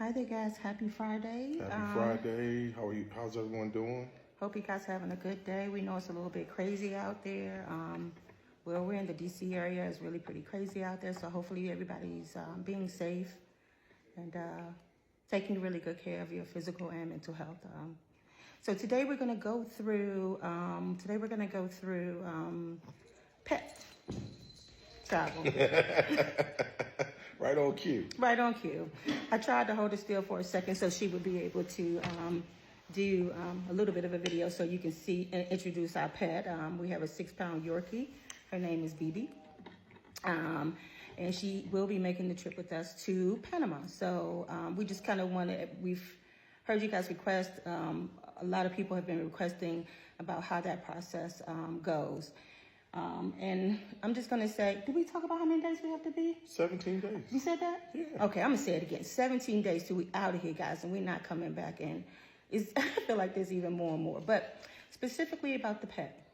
Hi there, guys. Happy Friday. Happy Friday. How are you? How's everyone doing? Hope you guys having a good day. We know it's a little bit crazy out there. Where we're in the DC area is really pretty crazy out there. So hopefully everybody's being safe and taking really good care of your physical and mental health. So today we're gonna go through. Pet travel. Right on cue. Right on cue. I tried to hold it still for a second so she would be able to do a little bit of a video so you can see and introduce our pet. We have a 6-pound Yorkie. Her name is BB. And she will be making the trip with us to Panama. So we just kind of we've heard you guys request, a lot of people have been requesting about how that process goes. And I'm just going to say, did we talk about how many days we have to be? 17 days. You said that? Yeah. Okay, I'm going to say it again. 17 days till we out of here, guys, and we're not coming back. And I feel like there's even more and more. But specifically about the pet,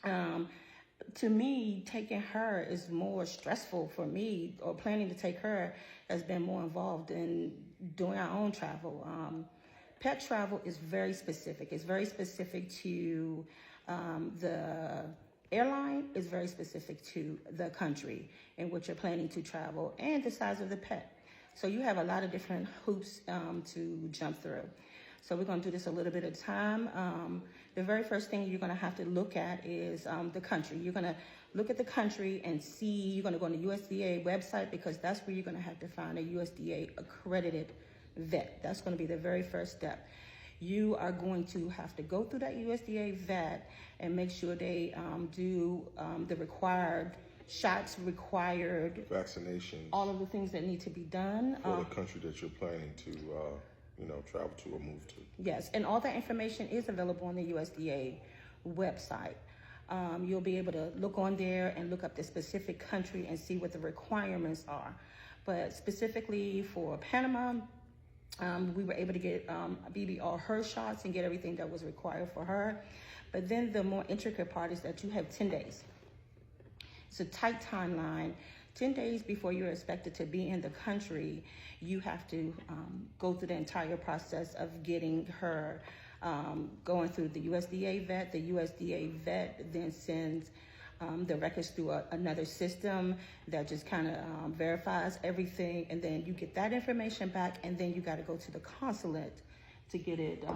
to me, taking her is more stressful for me, or planning to take her has been more involved in doing our own travel. Pet travel is very specific. It's very specific to the airline, is very specific to the country in which you're planning to travel and the size of the pet. So you have a lot of different hoops to jump through. So we're going to do this a little bit at a time. The very first thing you're going to have to look at is the country. You're going to look at the country and see, you're going to go on the USDA website because that's where you're going to have to find a USDA accredited vet. That's going to be the very first step. You are going to have to go through that USDA vet and make sure they do the required shots, required vaccinations, all of the things that need to be done for the country that you're planning to, travel to or move to. Yes, and all that information is available on the USDA website. You'll be able to look on there and look up the specific country and see what the requirements are. But specifically for Panama, we were able to get BB all her shots and get everything that was required for her. But then the more intricate part is that you have 10 days. It's a tight timeline. 10 days before you're expected to be in the country, you have to go through the entire process of getting her going through the USDA vet. The USDA vet then sends the records through another system that just kind of verifies everything, and then you get that information back, and then you got to go to the consulate to get it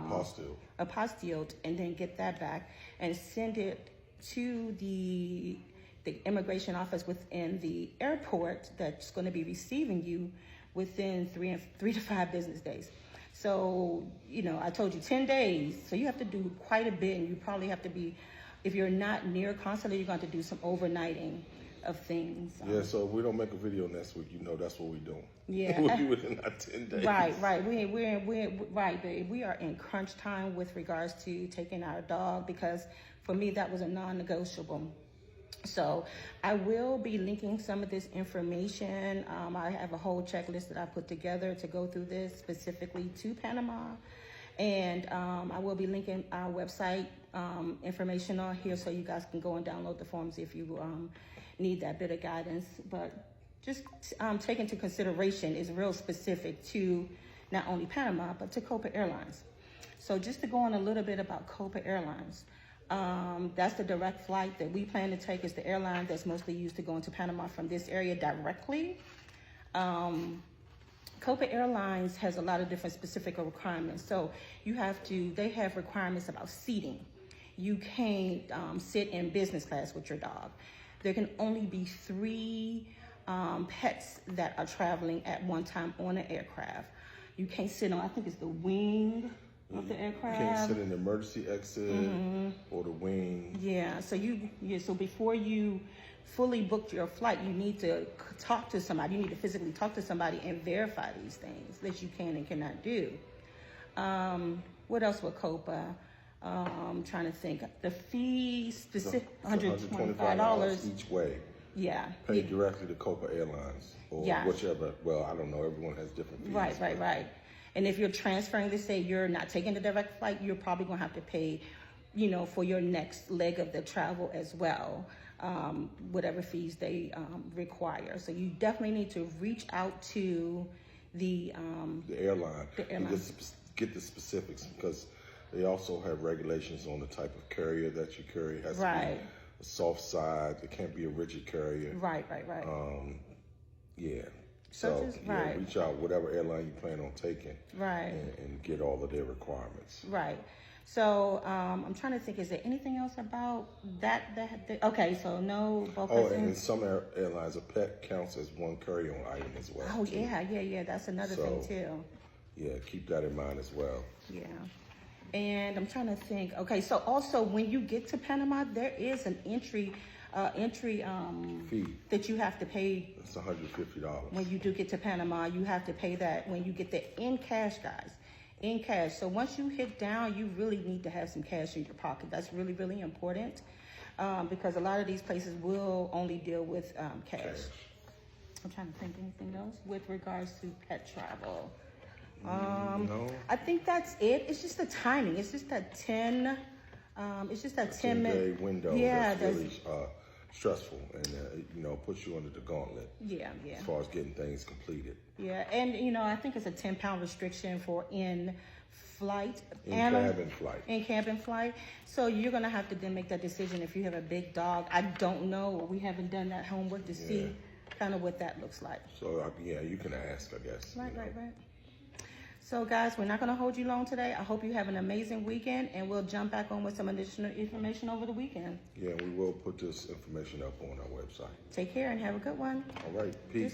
apostilled, and then get that back and send it to the immigration office within the airport that's going to be receiving you within 3 to 5 business days. So, I told you 10 days, so you have to do quite a bit, and you probably have to be, if you're not near consulate, you're going to do some overnighting of things. Yeah, so if we don't make a video next week, that's what we're doing. Yeah. We'll be within that 10 days. Right. Right, babe. We are in crunch time with regards to taking our dog, because for me, that was a non-negotiable. So I will be linking some of this information. I have a whole checklist that I put together to go through this specifically to Panama. And I will be linking our website information on here so you guys can go and download the forms if you need that bit of guidance. But just take into consideration is real specific to not only Panama, but to Copa Airlines. So just to go on a little bit about Copa Airlines. That's the direct flight that we plan to take. Is the airline that's mostly used to go into Panama from this area directly. Copa Airlines has a lot of different specific requirements. So they have requirements about seating. You can't sit in business class with your dog. There can only be 3 pets that are traveling at one time on an aircraft. You can't sit on, I think it's the wing of the aircraft. You can't sit in the emergency exit or the wing. Yeah, so before you fully booked your flight, you need to talk to somebody. You need to physically talk to somebody and verify these things that you can and cannot do. What else with Copa? I'm trying to think. The fee specific $125 each way. Yeah. Paid directly to Copa Airlines or whichever. Well, I don't know. Everyone has different fees. Right. And if you're transferring this, say you're not taking the direct flight, you're probably going to have to pay, for your next leg of the travel as well, whatever fees they require. So you definitely need to reach out to the airline. The airline. And get the specifics, because they also have regulations on the type of carrier that you carry. It has to be a soft side. It can't be a rigid carrier. Right. Yeah. So reach out whatever airline you plan on taking. Right. And get all of their requirements. Right. So I'm trying to think, is there anything else about that? Okay, so no. And in some airlines, a pet counts as one carry-on item as well. Oh, too. Yeah. That's another thing too. Yeah, keep that in mind as well. Yeah. And I'm trying to think. Okay, so also when you get to Panama, there is an entry fee that you have to pay. It's $150. When you do get to Panama, you have to pay that when you get there in cash, guys. In cash. So once you hit down, you really need to have some cash in your pocket. That's really, really important, because a lot of these places will only deal with cash. I'm trying to think anything else with regards to pet travel. No. I think that's it. It's just the timing. It's just that 10. It's just that 10-minute window. Yeah, that's really stressful, and puts you under the gauntlet. Yeah. As far as getting things completed. Yeah, and I think it's a 10-pound restriction for in-flight. In-cabin flight. So you're gonna have to then make that decision if you have a big dog. I don't know. We haven't done that homework to see kind of what that looks like. So you can ask, I guess. Right. So guys, we're not going to hold you long today. I hope you have an amazing weekend, and we'll jump back on with some additional information over the weekend. Yeah, we will put this information up on our website. Take care and have a good one. All right, peace.